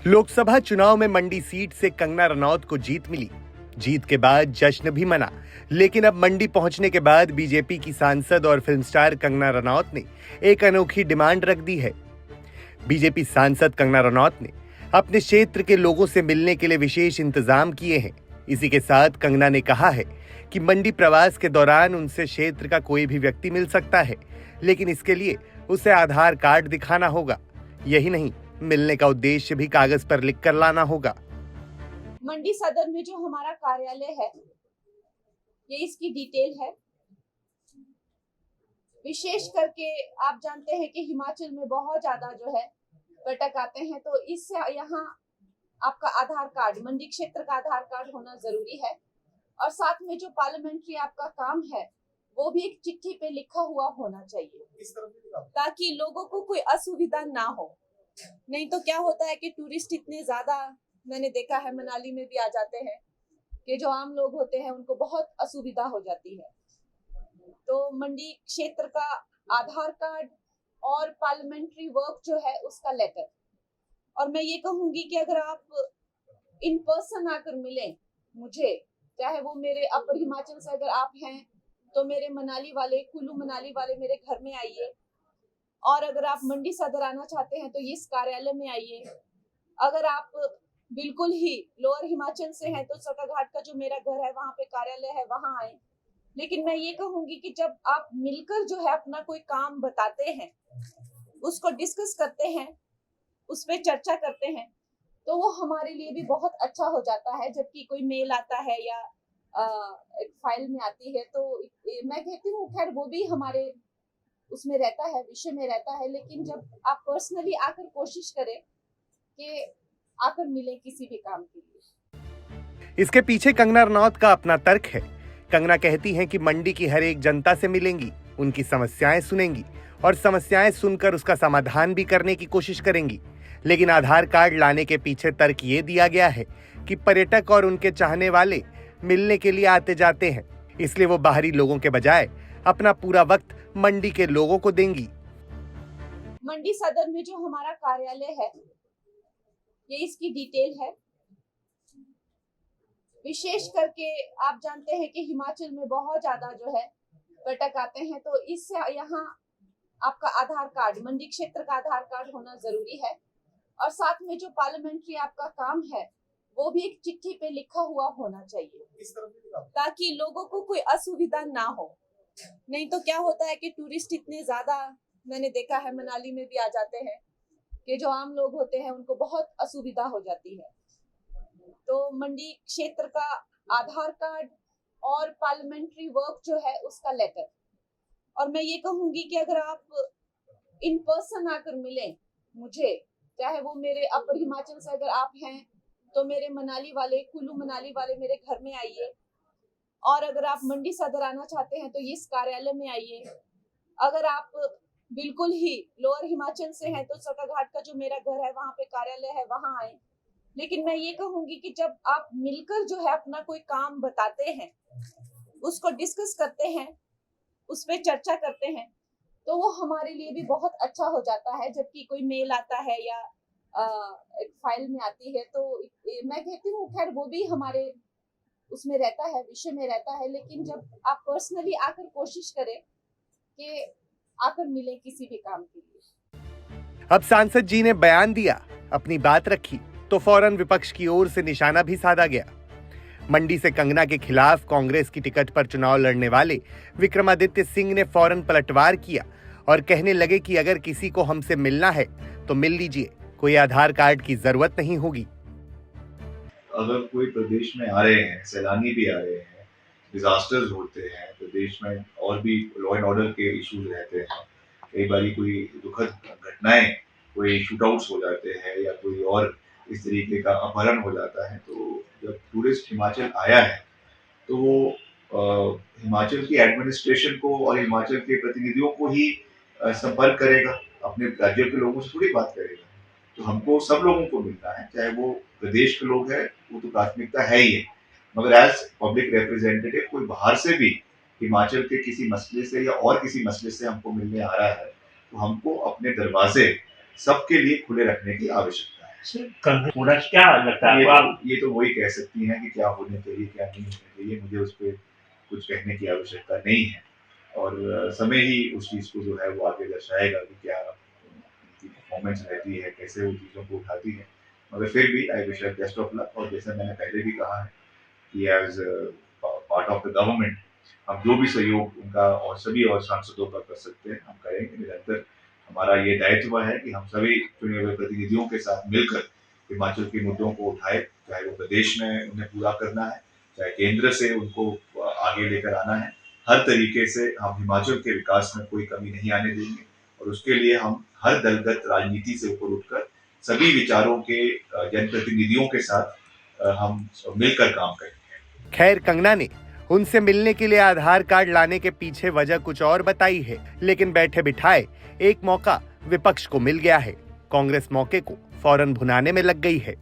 लोकसभा चुनाव में मंडी सीट से कंगना रनौत को जीत मिली। जीत के बाद जश्न भी मना, लेकिन अब मंडी पहुंचने के बाद बीजेपी की सांसद और फिल्म स्टार कंगना रनौत ने एक अनोखी डिमांड रख दी है। बीजेपी सांसद कंगना रनौत ने अपने क्षेत्र के लोगों से मिलने के लिए विशेष इंतजाम किए हैं। इसी के साथ कंगना ने कहा है कि मंडी प्रवास के दौरान उनसे क्षेत्र का कोई भी व्यक्ति मिल सकता है, लेकिन इसके लिए उसे आधार कार्ड दिखाना होगा। यही नहीं, मिलने का उद्देश्य भी कागज पर लिख कर लाना होगा। मंडी सदर में जो हमारा कार्यालय है, ये इसकी डिटेल है। विशेष करके आप जानते हैं कि हिमाचल में बहुत ज्यादा जो है पर्यटक आते हैं, तो इससे यहाँ आपका आधार कार्ड, मंडी क्षेत्र का आधार कार्ड होना जरूरी है। और साथ में जो पार्लियामेंट्री आपका काम है वो भी एक चिट्ठी पे लिखा हुआ होना चाहिए, ताकि लोगों को कोई असुविधा ना हो। नहीं तो क्या होता है कि टूरिस्ट इतने ज्यादा, मैंने देखा है मनाली में भी आ जाते हैं, कि जो आम लोग होते हैं उनको बहुत असुविधा हो जाती है। तो मंडी क्षेत्र का आधार कार्ड और पार्लियामेंट्री वर्क जो है उसका लेटर। और मैं ये कहूंगी कि अगर आप इन पर्सन आकर मिलें मुझे, चाहे वो मेरे अपर हिमाचल से अगर आप हैं तो मेरे मनाली वाले, कुल्लू मनाली वाले मेरे घर में आइए। और अगर आप मंडी सदर आना चाहते हैं तो इस कार्यालय में आइए। अगर आप बिल्कुल ही लोअर हिमाचल से हैं तो सरकाघाट का जो मेरा घर है वहां पे कार्यालय है, वहां आए। लेकिन मैं ये कहूंगी कि जब आप मिलकर जो है अपना कोई काम बताते हैं, उसको डिस्कस करते हैं, उस पर चर्चा करते हैं, तो वो हमारे लिए भी बहुत अच्छा हो जाता है। जबकि कोई मेल आता है या एक फाइल में आती है, तो मैं कहती हूँ खैर वो भी हमारे उसमें रहता है, विषय में रहता है। लेकिन जब आप पर्सनली आकर कोशिश करें कि आकर मिले किसी भी काम के लिए। इसके पीछे कंगना रनौत का अपना तर्क है। कंगना कहती हैं कि मंडी की हर एक जनता से मिलेंगी, उनकी समस्याएं सुनेंगी और समस्याएं सुनकर उसका समाधान भी करने की कोशिश करेंगी। लेकिन आधार कार्ड लाने के पीछे तर्क ये दिया गया है कि पर्यटक और उनके चाहने वाले मिलने के लिए आते जाते हैं, इसलिए वो बाहरी लोगों के बजाय अपना पूरा वक्त मंडी के लोगों को देंगी। मंडी सदर में जो हमारा कार्यालय है, ये इसकी डिटेल है। विशेष करके आप जानते हैं कि हिमाचल में बहुत ज्यादा जो है पर्यटक आते हैं, तो इससे यहाँ आपका आधार कार्ड, मंडी क्षेत्र का आधार कार्ड होना जरूरी है। और साथ में जो पार्लियामेंट्री आपका काम है वो भी एक चिट्ठी पे लिखा हुआ होना चाहिए, ताकि लोगों को कोई असुविधा ना हो। नहीं तो क्या होता है कि टूरिस्ट इतने ज्यादा, मैंने देखा है मनाली में भी आ जाते हैं, कि जो आम लोग होते हैं उनको बहुत असुविधा हो जाती है। तो मंडी क्षेत्र का आधार कार्ड और पार्लियामेंट्री वर्क जो है उसका लेटर। और मैं ये कहूंगी कि अगर आप इन पर्सन आकर मिलें मुझे, चाहे वो मेरे अपर हिमाचल से अगर आप हैं तो मेरे मनाली वाले, कुल्लू मनाली वाले मेरे घर में आइए। और अगर आप मंडी सदर आना चाहते हैं तो इस कार्यालय में आइए। अगर आप बिल्कुल ही लोअर हिमाचल से हैं तो सरकाघाट का जो मेरा घर है वहां पे कार्यालय है, वहां आए। लेकिन मैं ये कहूंगी कि जब आप मिलकर जो है अपना कोई काम बताते हैं, उसको डिस्कस करते हैं, उस पर चर्चा करते हैं, तो वो हमारे लिए भी बहुत अच्छा हो जाता है। जबकि कोई मेल आता है या एक फाइल में आती है, तो मैं कहती हूँ खैर वो भी हमारे उसमें रहता है, विषय में रहता है। लेकिन जब आप पर्सनली आकर कोशिश करें कि आकर मिले किसी भी काम के लिए। अब सांसद जी ने बयान दिया, अपनी बात रखी, तो फौरन विपक्ष की ओर से निशाना भी साधा गया। मंडी से कंगना के खिलाफ कांग्रेस की टिकट पर चुनाव लड़ने वाले विक्रमादित्य सिंह ने फौरन पलटवार किया और कहने लगे कि अगर किसी को हमसे मिलना है तो मिल लीजिए, कोई आधार कार्ड की जरूरत नहीं होगी। अगर कोई प्रदेश में आ रहे हैं, सैलानी भी आ रहे हैं, डिजास्टर्स होते हैं प्रदेश में, और भी लॉ एंड ऑर्डर के इश्यूज रहते हैं, कई बार कोई दुखद घटनाएं, कोई शूटआउट्स हो जाते हैं या कोई और इस तरीके का अपहरण हो जाता है, तो जब टूरिस्ट हिमाचल आया है तो वो हिमाचल की एडमिनिस्ट्रेशन को और हिमाचल के प्रतिनिधियों को ही संपर्क करेगा, अपने राज्य के लोगों से थोड़ी बात करेगा। तो हमको सब लोगों को मिलना है, चाहे वो प्रदेश के लोग हैं, वो तो प्राथमिकता है ही है, मगर एज पब्लिक रिप्रेजेंटेटिव कोई बाहर से भी हिमाचल के किसी मसले से या और किसी मसले से हमको मिलने आ रहा है, तो हमको अपने दरवाजे सबके लिए खुले रखने की आवश्यकता है। पूरा क्या लगता है आपको? ये तो वही कह सकती हैं कि क्या होने चाहिए, क्या नहीं होने चाहिए। मुझे उस पर कुछ कहने की आवश्यकता नहीं है, और समय ही उस चीज़ को जो है वो आगे दर्शाएगा कि क्या उनकी परफॉर्मेंस रहती है, कैसे वो चीज़ों को उठाती है। मगर फिर भी I wish her best of luck, और जैसे मैंने पहले भी कहा है कि as part of the government हम जो भी सहयोग उनका और सभी और सांसदों का कर सकते हैं हम करेंगे। निरंतर हमारा ये दायित्व है कि हम सभी चुने हुए प्रतिनिधियों के साथ मिलकर हिमाचल के मुद्दों को उठाए, चाहे वो प्रदेश में उन्हें पूरा करना है, चाहे केंद्र से उनको आगे लेकर आना है। हर तरीके से हम हिमाचल के विकास में कोई कमी नहीं आने देंगे, और उसके लिए हम हर दलगत राजनीति से ऊपर उठकर सभी विचारों के जनप्रतिनिधियों के साथ हम मिलकर काम करेंगे। खैर, कंगना ने उनसे मिलने के लिए आधार कार्ड लाने के पीछे वजह कुछ और बताई है, लेकिन बैठे बिठाए एक मौका विपक्ष को मिल गया है। कांग्रेस मौके को फौरन भुनाने में लग गई है।